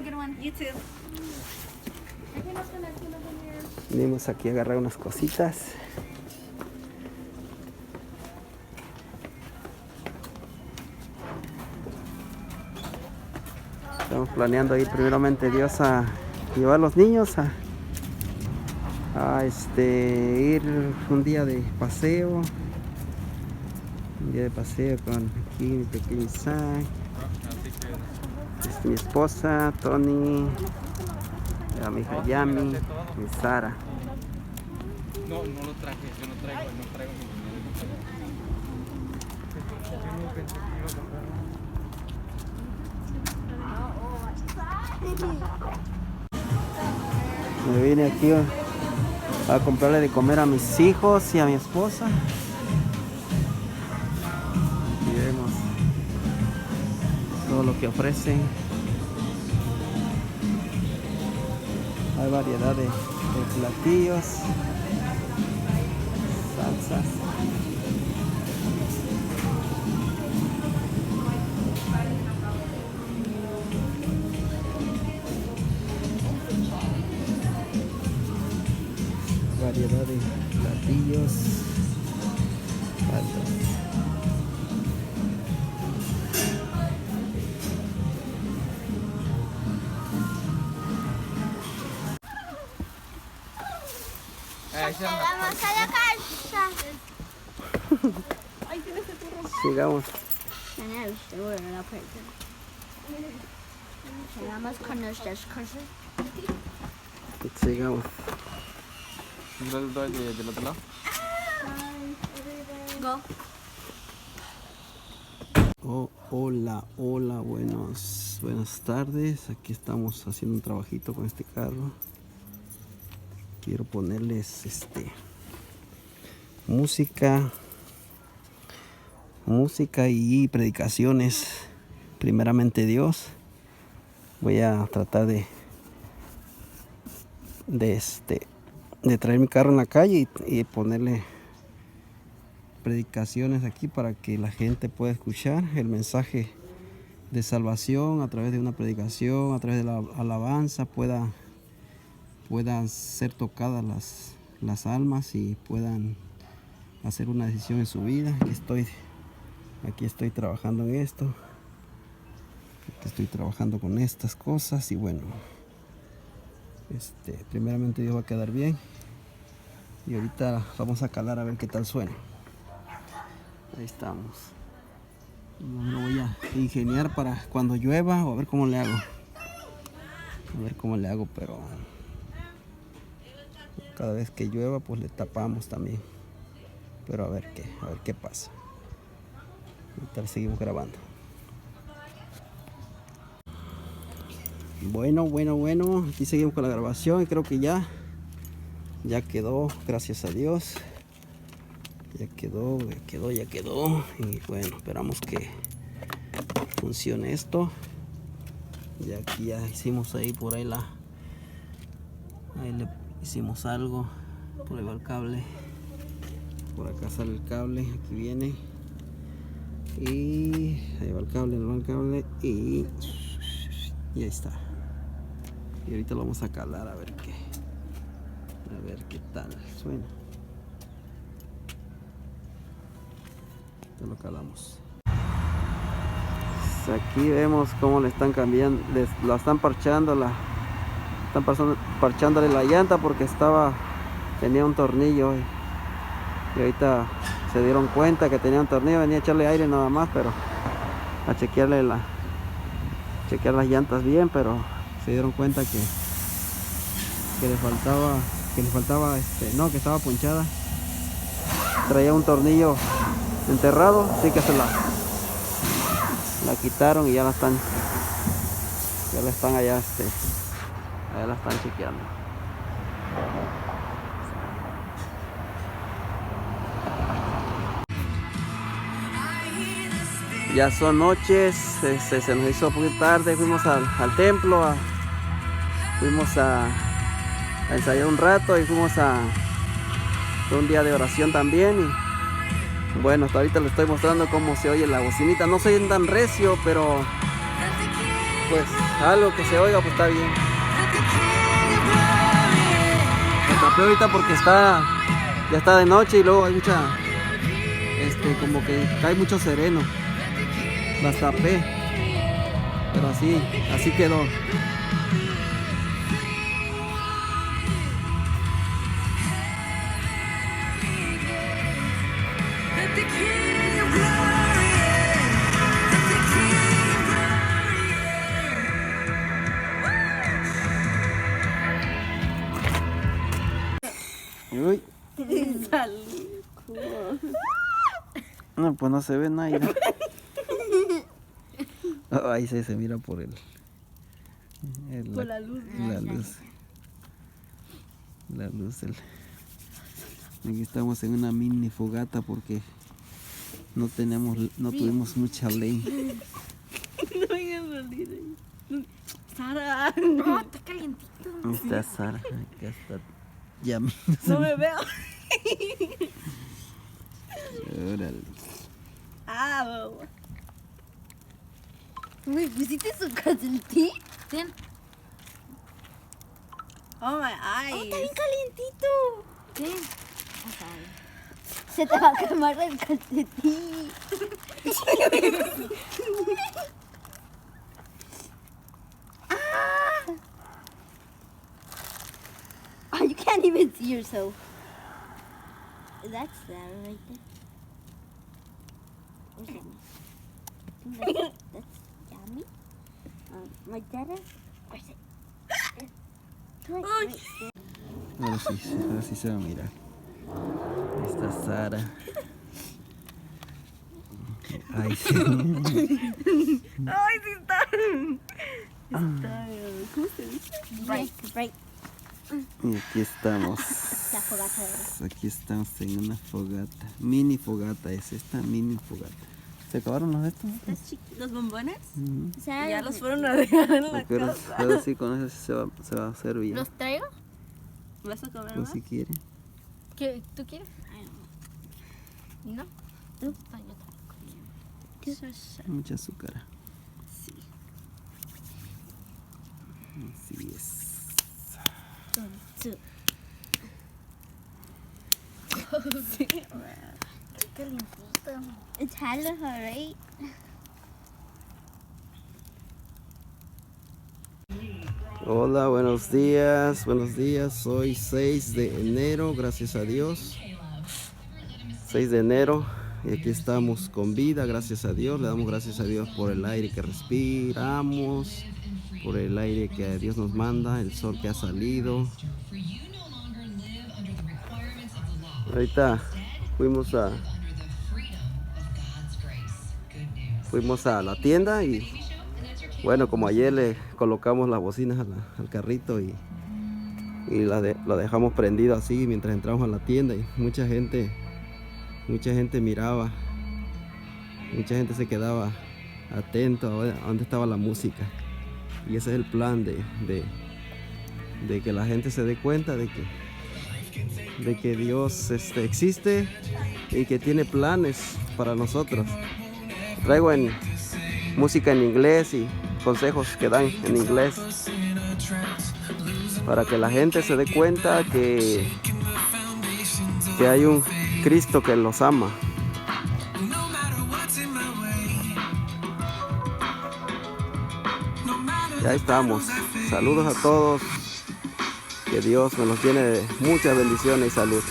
a good one. You too. Venimos aquí a agarrar unas cositas. Estamos planeando ir primeramente Dios a llevar a los niños a ir un día de paseo. Un día de paseo con aquí mi pequeño Isaac. Mi esposa, Tony, mi hija Yami, mi Sara. No lo traje, yo no traigo mi Me vine aquí a comprarle de comer a mis hijos y a mi esposa. Y vemos todo lo que ofrecen. Hay variedad de platillos, salsas. Variedad de platillos, salsas. Vamos a la casa. Sigamos. Llegamos con nuestras cosas. Sigamos. del otro lado. Go. Hola, buenas tardes. Aquí estamos haciendo un trabajito con este carro. Quiero ponerles música y predicaciones. Primeramente Dios. Voy a tratar de traer mi carro en la calle y ponerle predicaciones aquí para que la gente pueda escuchar el mensaje de salvación a través de una predicación, a través de la alabanza, puedan ser tocadas las almas y puedan hacer una decisión en su vida. Aquí estoy trabajando en esto. Aquí estoy trabajando con estas cosas y bueno, primeramente Dios va a quedar bien y ahorita vamos a calar a ver qué tal suena. Ahí estamos. Lo voy a ingeniar para cuando llueva o a ver cómo le hago. Pero cada vez que llueva pues le tapamos también. Pero a ver qué pasa. Ahorita seguimos grabando. Bueno, aquí seguimos con la grabación y creo que ya quedó, gracias a Dios. Ya quedó. Y bueno, esperamos que funcione esto. Y aquí ya hicimos ahí por ahí ahí le hicimos algo. Por ahí va el cable. Por acá sale el cable, aquí viene. Y ahí va el cable, y ahí está. Y ahorita lo vamos a calar a ver qué tal suena. Lo calamos. Aquí vemos cómo le están cambiando, la están parchando, parchándole la llanta porque tenía un tornillo y ahorita se dieron cuenta que tenía un tornillo. Venía a echarle aire nada más, pero a chequear las llantas bien, pero se dieron cuenta que le faltaba, que estaba ponchada. Traía un tornillo enterrado, así que se la quitaron y ya la están allá la están chequeando. Ya son noches, se nos hizo muy tarde, fuimos al templo, fuimos a ensayar un rato y fue un día de oración también. Y bueno, hasta ahorita les estoy mostrando cómo se oye la bocinita. No soy tan recio, pero pues algo que se oiga, pues está bien. Me tapé ahorita porque ya está de noche y luego hay mucha, como que cae mucho sereno. Las tapé, pero así quedó. Uy. No, pues no se ve nada. Oh, ahí se mira por Por la luz. La luz. Aquí estamos en una mini fogata porque no tuvimos mucha leña. No vayan a salir ahí. Sara. No, está calientito. Ahí está Sara, acá está Yami. No me veo. Órale. Ah, bobo. Uy, ¿pusiste su calcetín? Sí. Oh my Oh, eyes. está bien calientito. Sí. Se te va a quemar el calcetín. Oh, you can't even see yourself. That's Sarah right there. Where's Yami? I think that's Yami. My dada. Where's it? Right there. Ahora sí se va a mirar. Ahí está Sara. Ay, sí. Ay, sí está. ¿Cómo se dice? Right. Y aquí estamos. La fogata de Aquí estamos en una fogata. Mini fogata es esta mini fogata. ¿Se acabaron los de estos? ¿Los bombones? Ujú. O sea, Ya los fueron a dejar en la Pero casa. sí, con eso se va a hacer bien. ¿Los traigo? ¿Vas a comer Pues más? si quiere. ¿Tú quieres? ¿No? ¿Tú? Mucha azúcar. Así es. It's hella hot, right? Hola, buenos días. Hoy 6 de enero, gracias a Dios. 6 de enero y aquí estamos con vida, gracias a Dios. Le damos gracias a Dios por el aire que respiramos, por el aire que Dios nos manda, el sol que ha salido. Ahorita fuimos a la tienda y bueno, como ayer le colocamos las bocinas al carrito y lo dejamos prendido así mientras entramos a la tienda y mucha gente miraba, mucha gente se quedaba atento a dónde estaba la música y ese es el plan de que la gente se dé cuenta de que Dios existe y que tiene planes para nosotros. Traigo música en inglés y consejos que dan en inglés para que la gente se dé cuenta que hay un Cristo que los ama. Ya estamos. Saludos a todos. Que Dios me los llene de muchas bendiciones y salud.